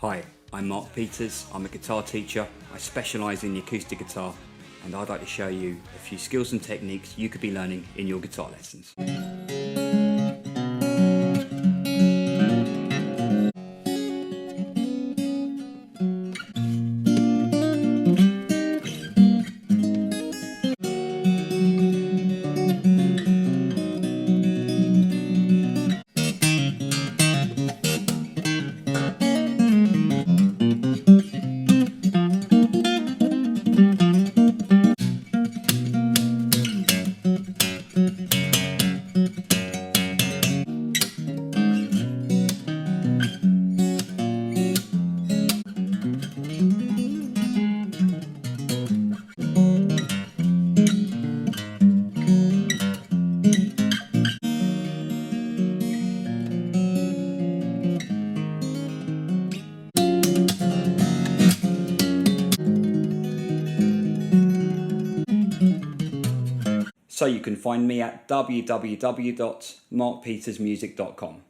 Hi, I'm Mark Peters. I'm a guitar teacher. I specialise in the acoustic guitar, and I'd like to show you a few skills and techniques you could be learning in your guitar lessons. So you can find me at www.markpetersmusic.com.